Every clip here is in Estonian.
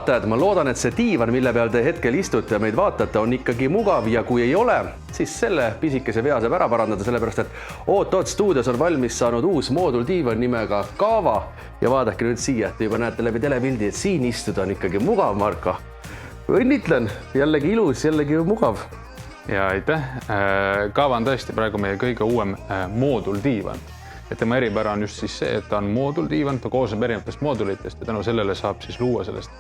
vaatajad, ma loodan, et see diivan, mille peal te hetkel istute ja meid vaatate, on ikkagi mugav ja kui ei ole, siis selle pisikese vea saab ära parandada, sellepärast et Oot-Oot stuudios on valmis saanud uus mooduldiivan nimega Kaava ja vaadake nüüd siia, te juba näete läbi telepildi, et siin istuda on ikkagi mugav, Marko. Õnnitlen, jällegi ilus, jällegi mugav. Ja aitäh. Kaava on tõesti praegu meie kõige uuem mooduldiivan. Et tema eripära on just siis see, et ta on mooduldiivan, ta koosneb erinevatest moodulitest ja tänu sellele saab siis luua sellest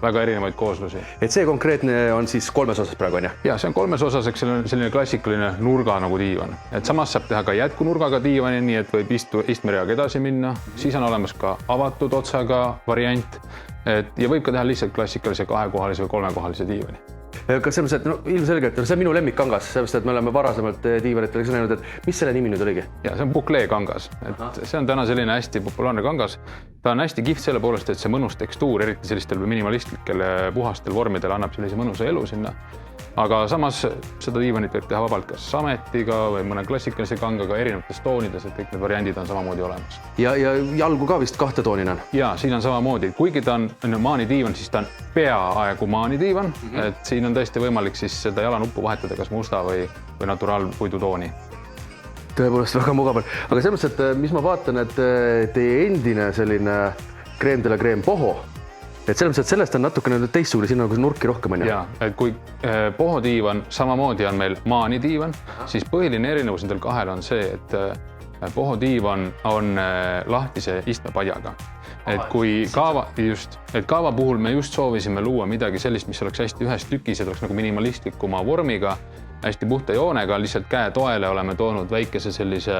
väga erinevaid kooslusi. Et see konkreetne on siis 3 osas praegu, on ja? Ja, see on 3 osas, eks selline klassikaline nurga nagu diivan. Et samas saab teha ka jätkunurgaga diivani, nii et võib istmereaga edasi minna. Siis on olemas ka avatud otsaga variant ja võib ka teha lihtsalt klassikalise 2-kohalise või 3-kohalise diivani. Kas selles mõttes, et ilmselgelt see on minu lemmikkangas, sellepärast, et me oleme varasemalt diivanitele näinud, et mis selle nimi nüüd oligi? Ja, see on Bouclé kangas. Et see on täna selline hästi populaarne kangas. Ta on hästi kihvt selle poolest, et see mõnus tekstuur, eriti sellistel minimalistlikel puhastel vormidel annab sellise mõnusa elu sinna. Aga samas seda diivanit võib teha vabalt kas sametiga või mõne klassikalise kangaga erinevates toonides, et kõik need variandid on samamoodi olemas. Ja jalgu ka vist 2 toonina? Ja, siin on samamoodi. Kuigi ta on maanidiivan, siis ta on peaaegu maanidiivan. Et siin on tõesti võimalik siis seda jalanuppu vahetada kas musta või naturaalpuidutooni. Tõepoolest väga mugav. Aga selles mõttes, et mis ma vaatan, et teie endine selline crème de la crème poho, et selles mõttes, et sellest on natukene teistsugune, siin on nurki rohkem. Ja, et kui pohodiivan samamoodi on meil maanidiivan, siis põhiline erinevus nendel kahel on see, et pohodiivan on lahtise istmepadjaga. Et kui kaava puhul me just soovisime luua midagi sellist, mis oleks hästi ühes tükis, et oleks nagu minimalistlikuma vormiga, hästi puhta joonega, lihtsalt käe toele oleme toonud väikese sellise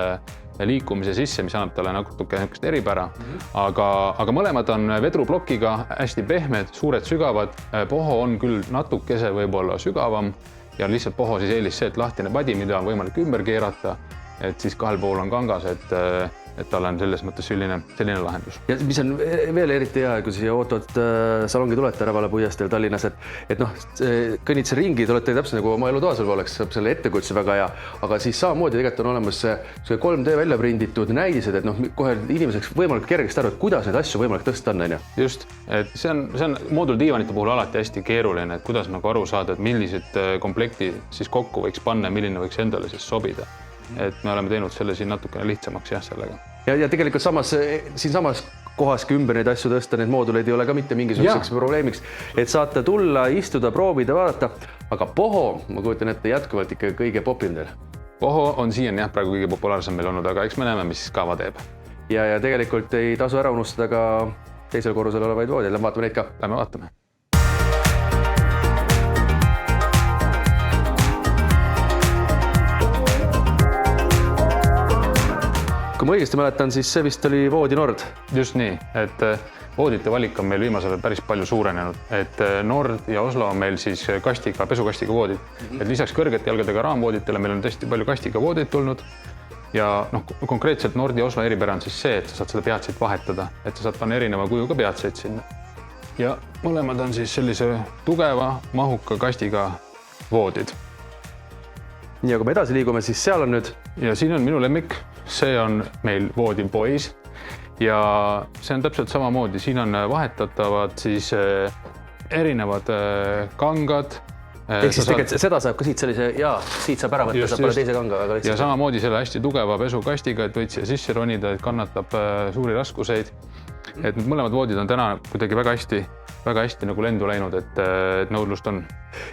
liikumise sisse, mis annab talle natuke eripära. Aga mõlemad on vedruplokiga, hästi pehmed, suured, sügavad. Poho on küll natukese võib-olla sügavam ja lihtsalt poho siis eelis see, et lahtine padi, mida on võimalik ümber keerata, et siis kahel pool on kangas, et tal on selles mõttes selline lahendus. Ja mis on veel eriti hea, kui siia Oot-Oot salongi tulete Rävala puiesteel Tallinnas, et kõnnid see ringi, te olete täpselt nagu oma elutoas oleks selle ettekutse väga hea, aga siis samamoodi tegelikult on olemas see 3D välja prinditud näidised, et kohe inimeseks võimalik kergesti aru, et kuidas neid asju võimalik tõsta on. Just, et see on mooduldiivanite puhul alati hästi keeruline, et kuidas nagu aru saada, et millised komplekti siis kokku võiks panna, milline võiks endale siis sobida. Et me oleme teinud selle siin natukene lihtsamaks sellega. Ja tegelikult siin samas kohaski ümber neid asju tõsta, need mooduleid ei ole ka mitte mingisuguseks probleemiks, et saate tulla, istuda, proovida, vaadata, aga poho, ma kujutan ette jätkuvalt ikka kõige popim teil. Poho on siiani praegu kõige populaarsem meil olnud, aga eks me näeme, mis Kaava teeb. Ja tegelikult ei tasu ära unustada ka teisel korrusel olevaid voodid, lähme vaatame neid ka. Lähme vaatame. Kui ma õigesti mäletan, siis see vist oli Voodi Nord. Just nii, et voodite valik on meil viimasel päris palju suurenenud, et Nord ja Oslo on meil siis pesukastiga voodid. Et lisaks kõrgete jalgadega raamvooditele meil on tõesti palju kastiga voodid tulnud ja konkreetselt Nord ja Oslo eripära on siis see, et sa saad seda peatseid vahetada, et sa saad panna erineva kujuga peatseid sinna. Ja mõlemad on siis sellise tugeva, mahuka kastiga voodid. Nii, kui me edasi liigume, siis seal on nüüd... Ja siin on minu lemmik. See on meil voodi Boys ja see on täpselt samamoodi. Siin on vahetatavad siis erinevad kangad. Ehk siis tegelikult seda saab ka siit sellise, siit saab ära võtta, saab pole teise kanga. Ja samamoodi selle hästi tugeva pesukastiga, et võid siia sisse ronida, et kannatab suuri raskuseid. Et need mõlemad voodid on täna kuidagi väga hästi nagu lendu läinud, et nõudlust on.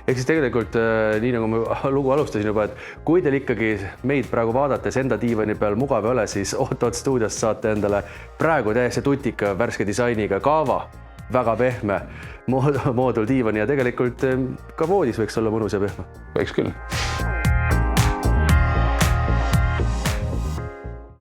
Ehk siis tegelikult nii nagu ma lugu alustasin juba, et kui teil ikkagi meid praegu vaadates enda diivani peal mugav ei ole, siis Oot-Oot stuudiost saate endale praegu täiesti tutika värske disainiga Kaava, väga pehme mooduldiivani ja tegelikult ka voodis võiks olla mõnus ja pehme. Võiks küll.